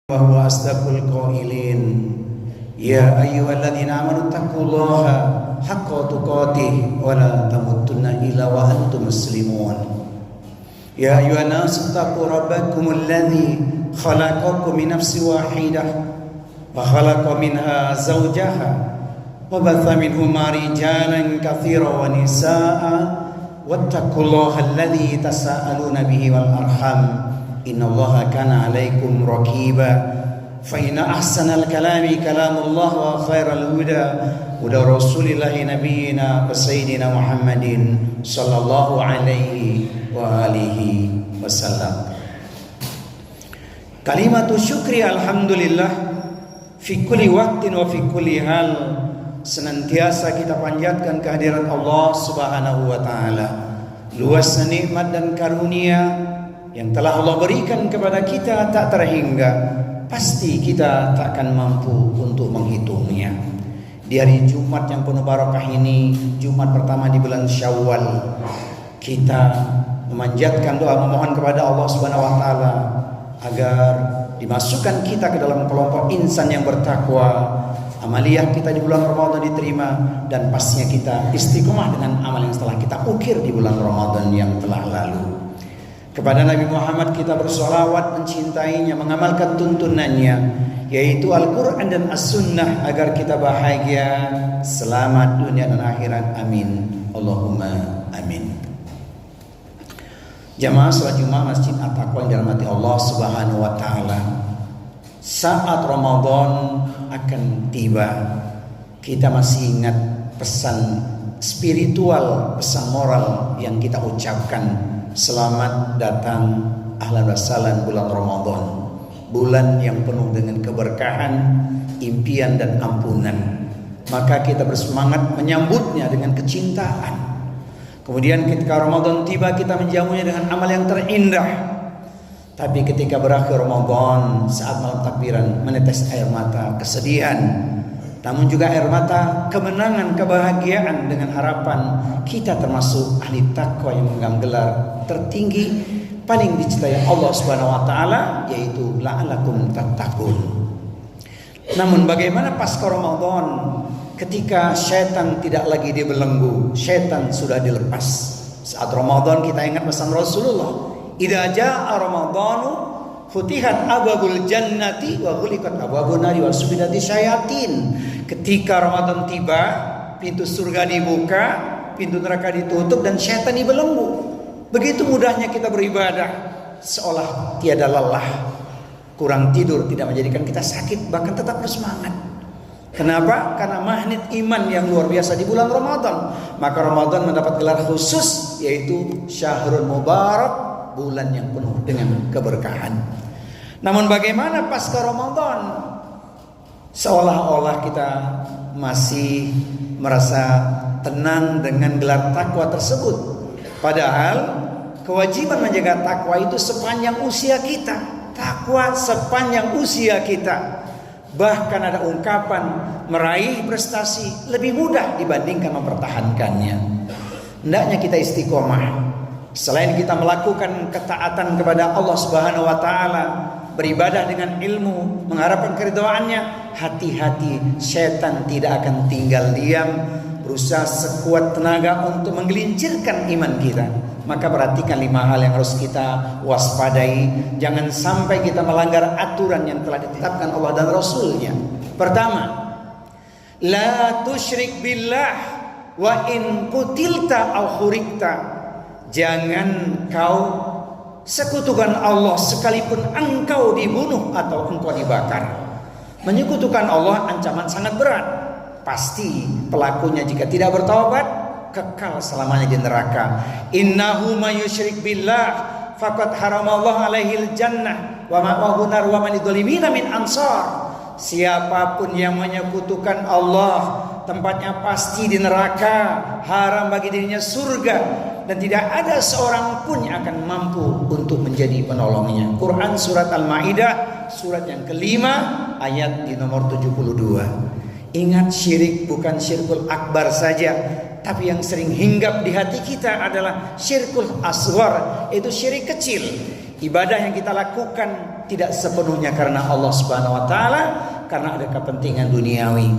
وهو أصدق القائلين يا أيها الذين آمنوا اتقوا الله حق تقاته ولا تموتن إلا وأنتم مسلمون يا أيها الناس اتقوا ربكم الذي خلقكم من نفس واحدة وخلق منها زوجها وبث منهما رجالا كثيرا ونساء واتقوا الله الذي تساءلون به والأرحام إن الله كان عليكم رقيبا فإن أحسن الكلام كلام الله وخير الهدى هدى رسول الله نبينا وسيدنا محمد صلى الله عليه وآله وسلم. Kalimatu syukri alhamdulillah fi kulli waqtin wa fi kulli hal. Senantiasa kita panjatkan kehadiran Allah Subhanahu wa taala. Luas nikmat dan karunia yang telah Allah berikan kepada kita tak terhingga, pasti kita tak akan mampu untuk menghitungnya. Di hari Jumat yang penuh barakah ini, Jumat pertama di bulan Syawal, kita memanjatkan doa, memohon kepada Allah Subhanahu wa taala agar dimasukkan kita ke dalam kelompok insan yang bertakwa. Amaliyah kita di bulan Ramadan diterima, dan pastinya kita istiqomah dengan amal yang telah kita ukir di bulan Ramadan yang telah lalu. Kepada Nabi Muhammad kita bersolawat, mencintainya, mengamalkan tuntunannya, yaitu Al-Quran dan As-Sunnah, agar kita bahagia, selamat dunia dan akhirat. Amin. Allahumma amin. Jamaah salat Jumat Masjid At-Taqwa yang dirahmati Allah Subhanahu wa taala. Saat Ramadan akan tiba, kita masih ingat pesan spiritual, pesan moral yang kita ucapkan. Selamat datang, ahlan wa sahlan bulan Ramadan, bulan yang penuh dengan keberkahan, impian dan ampunan. Maka kita bersemangat menyambutnya dengan kecintaan. Kemudian ketika Ramadan tiba, kita menjamunya dengan amal yang terindah. Tapi ketika berakhir Ramadan, saat malam takbiran, menetes air mata kesedihan, namun juga air mata kemenangan, kebahagiaan, dengan harapan kita termasuk ahli takwa yang memegang gelar tertinggi paling dicintai Allah Subhanahu wa taala, yaitu la'alakum tattaqun. Namun bagaimana pasca Ramadan, ketika syaitan tidak lagi dibelenggu, syaitan sudah dilepas. Saat Ramadan kita ingat pesan Rasulullah, idza jaa ramadhanu futihat abwabul jannati wa ghuliqat abwabun nari wa subidati syayatin. Ketika Ramadan tiba, pintu surga dibuka, pintu neraka ditutup, dan syaitan dibelenggu. Begitu mudahnya kita beribadah, seolah tiada lelah. Kurang tidur tidak menjadikan kita sakit, bahkan tetap bersemangat. Kenapa? Karena magnet iman yang luar biasa di bulan Ramadan. Maka Ramadan mendapat gelar khusus, yaitu Syahrul Mubarak, bulan yang penuh dengan keberkahan. Namun bagaimana pasca Ramadan? Seolah-olah kita masih merasa tenang dengan gelar takwa tersebut. Padahal kewajiban menjaga takwa itu sepanjang usia kita. Takwa sepanjang usia kita. Bahkan ada ungkapan, meraih prestasi lebih mudah dibandingkan mempertahankannya. Hendaknya kita istiqomah. Selain kita melakukan ketaatan kepada Allah Subhanahu wa taala, beribadah dengan ilmu, mengharapkan keridhaannya, hati-hati, syaitan tidak akan tinggal diam, berusaha sekuat tenaga untuk menggelincirkan iman kita. Maka perhatikan 5 hal yang harus kita waspadai. Jangan sampai kita melanggar aturan yang telah ditetapkan Allah dan Rasulnya. Pertama, la tusyrik billah wa in qutilta aw khurikta. Jangan kau sekutukan Allah sekalipun engkau dibunuh atau engkau dibakar. Menyekutukan Allah ancaman sangat berat. Pasti pelakunya jika tidak bertaubat kekal selamanya di neraka. Innahu may yusyrik billah faqad haramallahu alaihil jannah wa ma'wahu nar wa man lidzalimina min ansar. Siapapun yang menyekutukan Allah, tempatnya pasti di neraka, haram bagi dirinya surga, dan tidak ada seorang pun yang akan mampu untuk menjadi penolongnya. Quran surat Al-Maidah surat yang kelima ayat di nomor 72. Ingat, syirik bukan syirkul akbar saja, tapi yang sering hinggap di hati kita adalah syirkul asghar, yaitu syirik kecil. Ibadah yang kita lakukan tidak sepenuhnya karena Allah Subhanahu wa taala, karena ada kepentingan duniawi.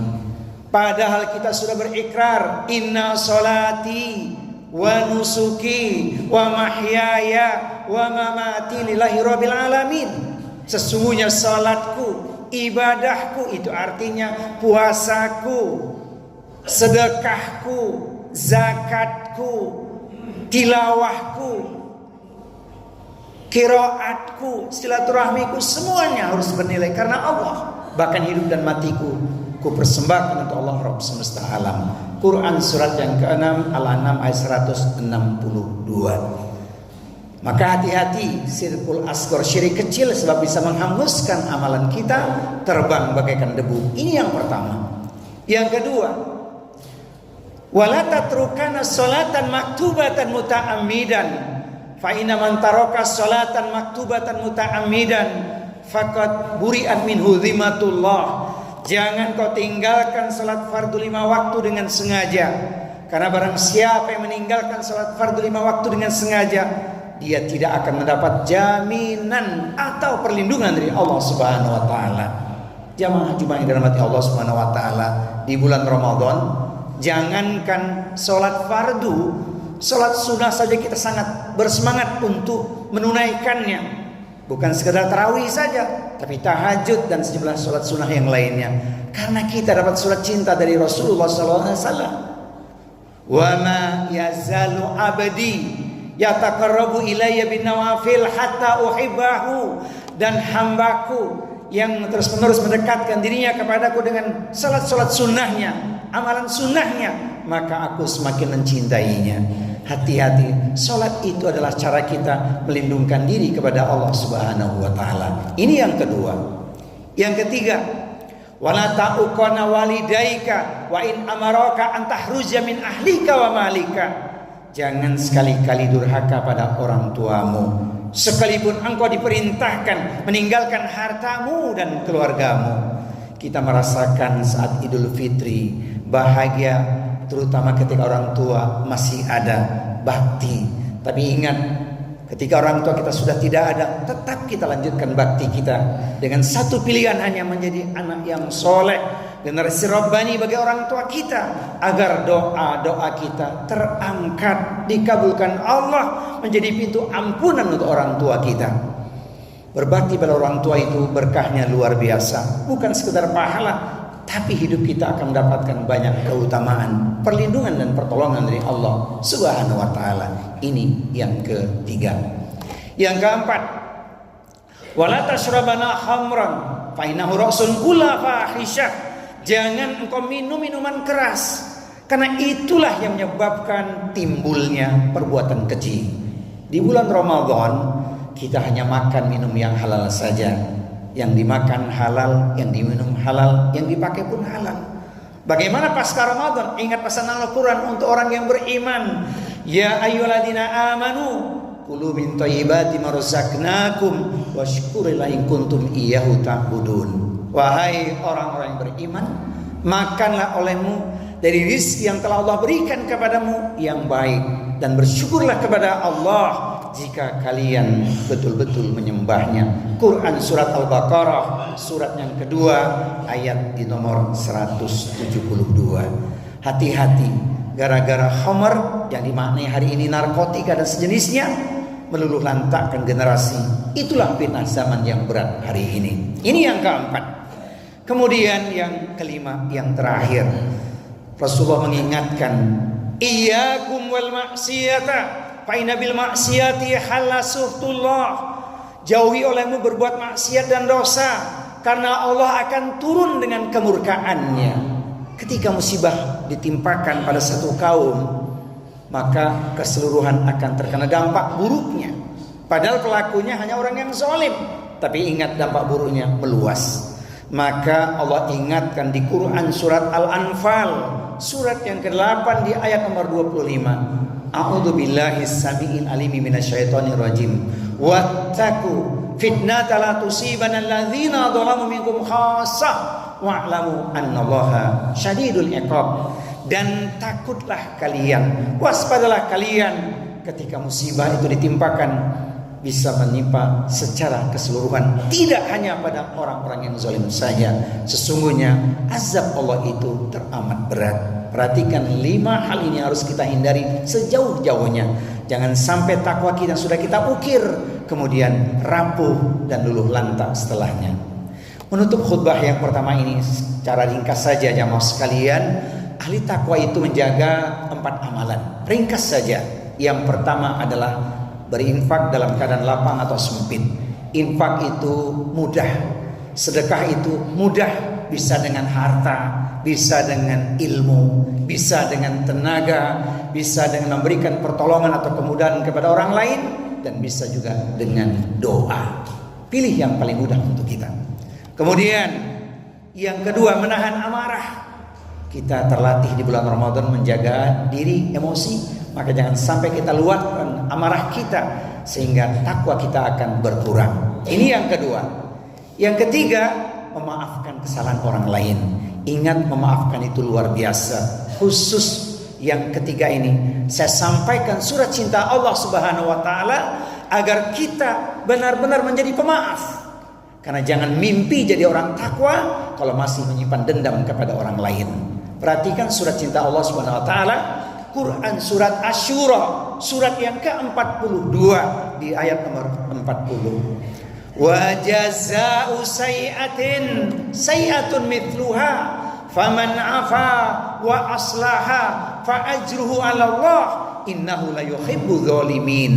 Padahal kita sudah berikrar, inna sholati wa nusuki wa mahyaya wa mamati lillahi rabbil alamin. Sesungguhnya salatku, ibadahku, itu artinya puasaku, sedekahku, zakatku, tilawahku, qiraatku, silaturahmiku, semuanya harus bernilai karena Allah. Bahkan hidup dan matiku ku persembahkan untuk Allah Rabb semesta alam. Quran surat yang ke-6 Al-An'am ayat 162. Maka hati-hati sirkul asghar, syirik kecil, sebab bisa menghanguskan amalan kita, terbang bagaikan debu. Ini yang pertama. Yang kedua, wala tatrukana sholatan maktubatan muta'ammidan, fa inna man taraka sholatan maktubatan muta'ammidan faqad buri'at minhu dhimmatullah. Jangan kau tinggalkan salat fardu 5 waktu dengan sengaja, karena barang siapa yang meninggalkan salat fardu 5 waktu dengan sengaja, dia tidak akan mendapat jaminan atau perlindungan dari Allah Subhanahu wa taala. Jamaah Jumat yang dirahmati Allah Subhanahu wa taala, di bulan Ramadan jangankan salat fardu, salat sunnah saja kita sangat bersemangat untuk menunaikannya. Bukan sekedar tarawih saja, tapi tahajud dan sejumlah salat sunnah yang lainnya. Karena kita dapat surat cinta dari Rasulullah sallallahu alaihi wasallam. Wa ma yazalu abdi yataqarrabu ilayya bin nawafil hatta uhibbahu, dan hambaku yang terus-menerus mendekatkan dirinya kepadaku dengan salat-salat sunnahnya, amalan sunnahnya, maka aku semakin mencintainya. Hati-hati, salat itu adalah cara kita melindungkan diri kepada Allah Subhanahu wa taala. Ini yang kedua. Yang ketiga, wala ta'uqana walidaika wa in amaraka an tahruja min ahlika wa malika. Jangan sekali-kali durhaka pada orang tuamu, sekalipun engkau diperintahkan meninggalkan hartamu dan keluargamu. Kita merasakan saat Idul Fitri bahagia, terutama ketika orang tua masih ada, bakti. Tapi ingat, ketika orang tua kita sudah tidak ada, tetap kita lanjutkan bakti kita dengan satu pilihan, hanya menjadi anak yang soleh, generasi Rabbani bagi orang tua kita, agar doa-doa kita terangkat, dikabulkan Allah, menjadi pintu ampunan untuk orang tua kita. Berbakti pada orang tua itu berkahnya luar biasa, bukan sekedar pahala, tapi hidup kita akan mendapatkan banyak keutamaan, perlindungan dan pertolongan dari Allah Subhanahu wa taala. Ini yang ketiga. Yang keempat, wala tashrabana khamran fa innahu ra'sun kula fahisyah. Jangan engkau minum minuman keras, karena itulah yang menyebabkan timbulnya perbuatan keji. Di bulan Ramadan kita hanya makan minum yang halal saja. Yang dimakan halal, yang diminum halal, yang dipakai pun halal. Bagaimana pasca Ramadan? Ingat pesan Al-Quran untuk orang yang beriman. Ya ayyuhalladzina amanu kulu min thayyibati ma razaqnakum washkurullaha in kuntum iyyahu ta'budun. Wahai orang-orang yang beriman, makanlah olehmu dari rezeki yang telah Allah berikan kepadamu yang baik, dan bersyukurlah kepada Allah jika kalian betul-betul menyembahnya. Quran surat Al-Baqarah surat yang kedua ayat di nomor 172. Hati-hati, gara-gara khamar yang dimaknai hari ini narkotika dan sejenisnya meluluh lantakkan generasi. Itulah fitnah zaman yang berat hari ini. Ini yang keempat. Kemudian yang kelima, yang terakhir, Rasulullah mengingatkan, iyyakum wal maksiyata fa inna bil maksiyati halasuhtullah. Jauhi olehmu berbuat maksiat dan dosa, karena Allah akan turun dengan kemurkaannya. Ketika musibah ditimpakan pada satu kaum, maka keseluruhan akan terkena dampak buruknya. Padahal pelakunya hanya orang yang zalim, tapi ingat dampak buruknya meluas. Maka Allah ingatkan di Quran surat Al-Anfal surat yang ke-8 di ayat nomor 25. A'udzu billahi samiil alimi minasyaitonir rajim. Wattaqu fitnata la tusibanna alladzina dzalamu minkum khassah wa'lamu annallaha syadidul iqab. Dan takutlah kalian, waspadalah kalian ketika musibah itu ditimpakan. bisa menimpa secara keseluruhan, tidak hanya pada orang-orang yang zalim saja. Sesungguhnya azab Allah itu teramat berat. Perhatikan 5 hal ini harus kita hindari sejauh-jauhnya. Jangan sampai takwa kita sudah kita ukir kemudian rapuh dan luluh lantak setelahnya. Menutup khutbah yang pertama ini secara ringkas saja jamaah sekalian, ahli takwa itu menjaga 4 amalan. Ringkas saja. Yang pertama adalah berinfak dalam keadaan lapang atau sempit. Infak itu mudah, sedekah itu mudah, bisa dengan harta, bisa dengan ilmu, bisa dengan tenaga, bisa dengan memberikan pertolongan atau kemudahan kepada orang lain, dan bisa juga dengan doa. Pilih yang paling mudah untuk kita. Kemudian yang kedua, menahan amarah. Kita terlatih di bulan Ramadan menjaga diri, emosi, maka jangan sampai kita luapkan amarah kita sehingga takwa kita akan berkurang. Ini yang kedua. Yang ketiga, memaafkan kesalahan orang lain. Ingat, memaafkan itu luar biasa. Khusus yang ketiga ini saya sampaikan surat cinta Allah Subhanahu wa taala agar kita benar-benar menjadi pemaaf. Karena jangan mimpi jadi orang takwa kalau masih menyimpan dendam kepada orang lain. Perhatikan surat cinta Allah Subhanahu wa taala, Quran surat Asy-Syura, surat yang ke-42 di ayat nomor 40. Wa jazaa'u sayyi'atun mithluha faman 'afa wa aslaha fa ajruhu 'ala Allah innahu la yuhibbudz dzalimin.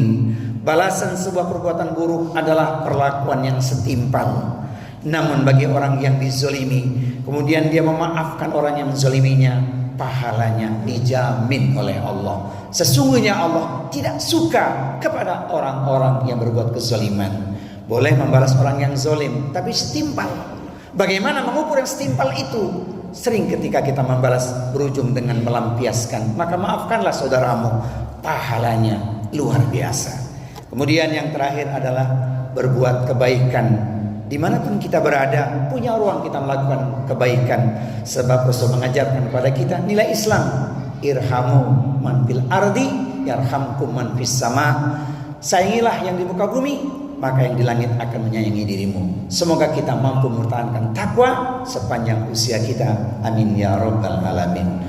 Balasan sebuah perbuatan buruk adalah perlakuan yang setimpal. Namun bagi orang yang dizolimi, kemudian dia memaafkan orang yang menzoliminya, pahalanya dijamin oleh Allah. Sesungguhnya Allah tidak suka kepada orang-orang yang berbuat kezaliman. Boleh membalas orang yang zolim, tapi setimpal. Bagaimana mengukur yang setimpal itu? Sering ketika kita membalas berujung dengan melampiaskan, maka maafkanlah saudaramu, pahalanya luar biasa. Kemudian yang terakhir adalah berbuat kebaikan. Dimanapun kita berada, punya ruang kita melakukan kebaikan. Sebab Rasul mengajarkan kepada kita nilai Islam. Irhamu man fil ardi yarhamkum man fis sama. Sayangilah yang di muka bumi, maka yang di langit akan menyayangi dirimu. Semoga kita mampu mempertahankan takwa sepanjang usia kita. Amin ya rabbal alamin.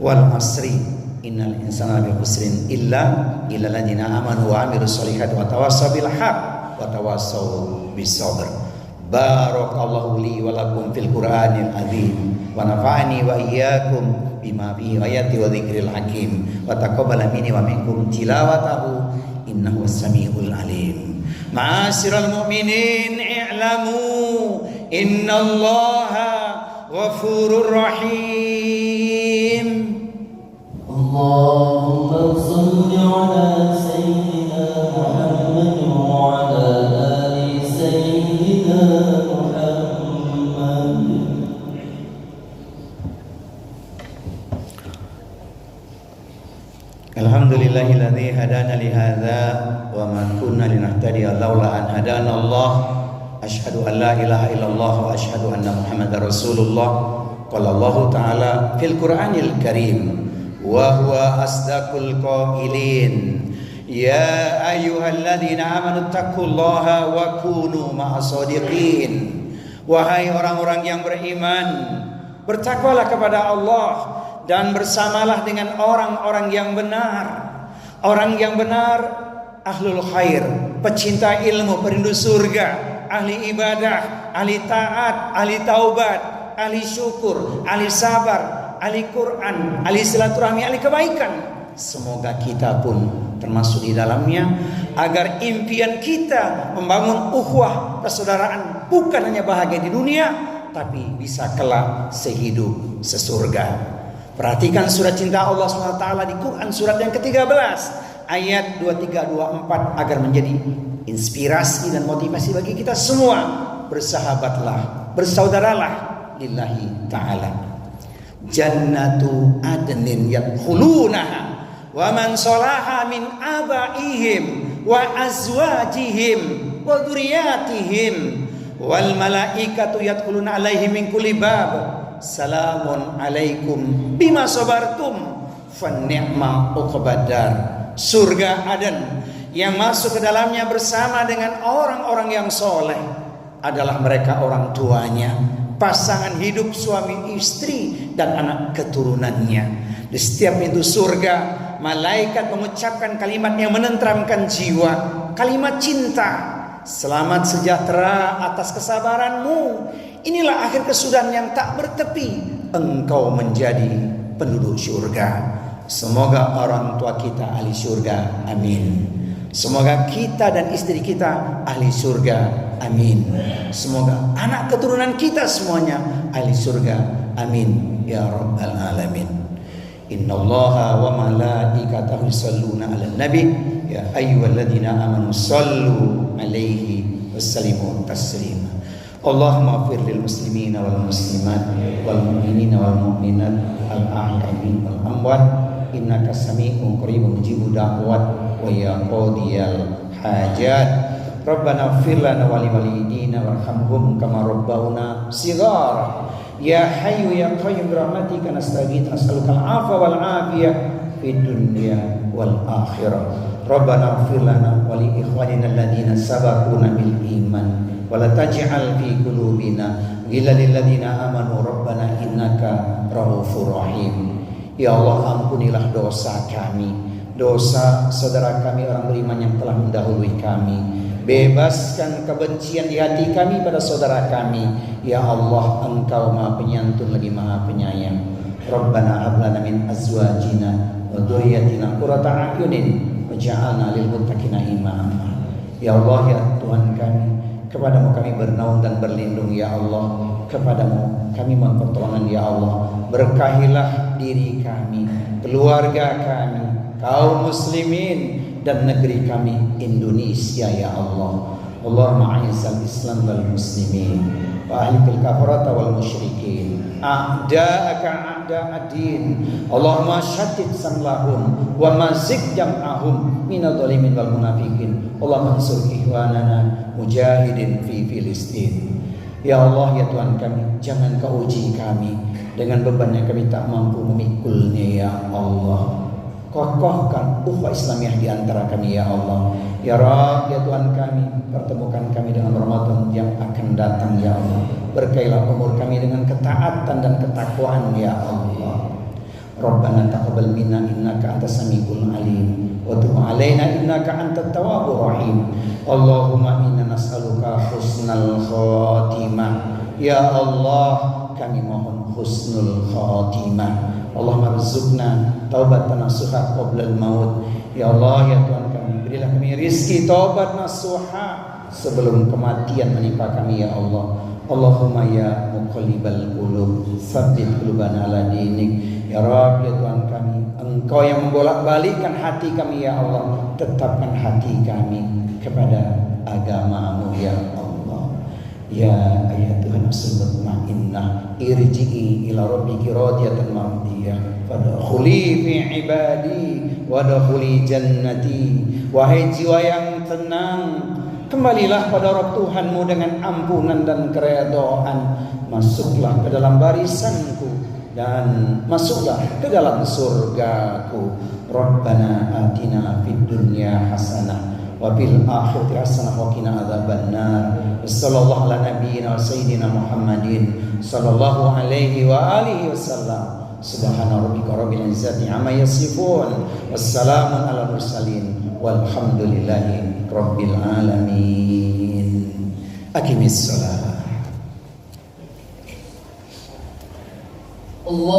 Wal asri innal insana lafi khusrin illa illalladzina amanu wa amilus solihat wa tawassaw bil haqq wa tawassaw bis sabr. Barakallahu li wa lakum fil Qur'anil azim wa nafa'ani wa iyyakum bima fihi ayati wa dzikril hakim wa taqabbala minni wa minkum tilawatahu innahu was-sami'ul alim. Ma'asyiral mu'minin i'lamu innallaha ghafurur rahim. Allahumma shalli ala sayyidina Muhammad wa ala ali sayyidina Alhamdulillahilladzi hadana li hadza wa ma kunna linahtadiya laula an hadana Allah. Asyhadu an la ilaha illallah wa asyhadu anna Muhammadar Rasulullah. Qala Allah ta'ala fil Qur'anil Karim wa huwa asdaqul qailin. Ya ayyuhalladzina amanu taqullaha wa kunu ma'as shadiqin. Wahai orang-orang yang beriman, bertakwalah kepada Allah dan bersamalah dengan orang-orang yang benar. Orang yang benar, ahlul khair, pecinta ilmu, perindu surga, ahli ibadah, ahli taat, ahli taubat, ahli syukur, ahli sabar, ahli Quran, ahli silaturahmi, ahli kebaikan. Semoga kita pun termasuk di dalamnya, agar impian kita membangun ukhuwah persaudaraan bukan hanya bahagia di dunia, tapi bisa kelak sehidup sesurga. Perhatikan surat cinta Allah SWT di Quran surat yang ke-13 ayat 23-24 agar menjadi inspirasi dan motivasi bagi kita semua. Bersahabatlah, bersaudaralah lillahi ta'ala. Jannatu adnin yadkhulunaha wa man salaha min abaihim wa azwajihim wa dzurriyyatihim wal malaikatu yadkhuluna alaihim min kulli bab. Salamun alaikum bima sabartum fa ni'ma uqbadar. Surga Aden yang masuk ke dalamnya bersama dengan orang-orang yang soleh adalah mereka orang tuanya, pasangan hidup suami istri dan anak keturunannya. Di setiap pintu surga malaikat mengucapkan kalimat yang menenteramkan jiwa, kalimat cinta. Selamat sejahtera atas kesabaranmu. Inilah akhir kesudahan yang tak bertepi. Engkau menjadi penduduk surga. Semoga orang tua kita ahli surga. Amin. Semoga kita dan istri kita ahli surga. Amin. Semoga anak keturunan kita semuanya ahli surga. Amin. Ya Rabbal Alamin. Innallaha wa malaikatahu yusholluna 'alan nabi ya ayyuhalladzina amanu shallu 'alaihi wasallimu taslima. Allahumma ighfir lil muslimina wal muslimat wal mu'minina wal mu'minat al ahya'i wal amwat innaka sami'un qaribun mujibud da'wat wa ya qadiyal hajat. Rabbana ighfir lana wa li walidina warhamhum kama rabbawna shighara. Ya Hayyu ya Qayyum bi rahmatika nastaghits nas'aluka al-'afwa wal 'afiyah fid dunya wal akhirah. Rabbana ighfir lana wa li ikhwanina alladziina sabaquna bil iman wa la taj'al fi qulubina ghillan lil ladziina amanu rabbana innaka raufur rahim. Ya Allah, ampunilah dosa kami, dosa saudara kami orang beriman yang telah mendahului kami. Bebaskan kebencian di hati kami pada saudara kami. Ya Allah, Engkau Maha Penyantun lagi Maha Penyayang. Rabbana hab lana min azwajina wa dzurriyyatina qurrata a'yunin waj'alna lil muttaqina imama. Ya Allah, ya Tuhan kami, kepadamu kami bernaung dan berlindung ya Allah. Kepadamu kami mohon pertolongan ya Allah. Berkahilah diri kami, keluarga kami, kaum muslimin dan negeri kami Indonesia ya Allah. Allahumma a'izzal Islam wal muslimin wa ahlikal kafarata wal musyrikin a'da'aka a'da'ad-din. Allahumma syaddid samlahum wa mazik jam'ahum minadh dhalimin wal munafiqin. Allahumma ansur ikhwanana mujahidin fi Filistin. Ya Allah, ya Tuhan kami, jangan Kau uji kami dengan beban yang kami tak mampu memikulnya ya Allah. Kokohkan ukhuwah Islamiyah di antara kami ya Allah. Ya Rabb, ya Tuhan kami, pertemukan kami dengan Ramadan yang akan datang ya Allah. Berkailah umur kami dengan ketaatan dan ketakwaan ya Allah. Rabbana taqabbal minna innaka antas samiul alim wa tub alaina innaka antat tawwabur rahim. Allahumma inna nas'aluka husnal khatimah. Ya Allah, kami mohon husnul khatimah. Allahumma rizukna taubatan nasuha qoblal maut. Ya Allah, ya Tuhan kami, berilah kami rizki taubat nasuha sebelum kematian menimpa kami ya Allah. Allahumma ya muqallibal qulub tsabbit qulubana ala dinik. Ya Rabb, ya Tuhan kami, Engkau yang membolak-balikkan hati kami ya Allah, tetapkan hati kami kepada agama-Mu ya Allah. Ya ayyatuhan nafsul mutmainnah irji'i ila rabbiki radiyatan mardiyah fadkhuli fi ibadi wadkhuli jannati. Wahai jiwa yang tenang, kembalilah pada Rabb Tuhanmu dengan ampunan dan keredaan. Masuklah ke dalam barisanku dan masuklah ke dalam surgaku. Rabbana atina fid dunya hasanah wa fil akhirati hasanah wa qina adzabannar. Sallallahu ala nabiyyina wa sayyidina Muhammadin sallallahu alaihi wa alihi wasallam. Subhana rabbika rabbil izzati amma yasifun. Wassalamun ala mursalin walhamdulillahi rabbil alamin. Aqimis shalah. Allah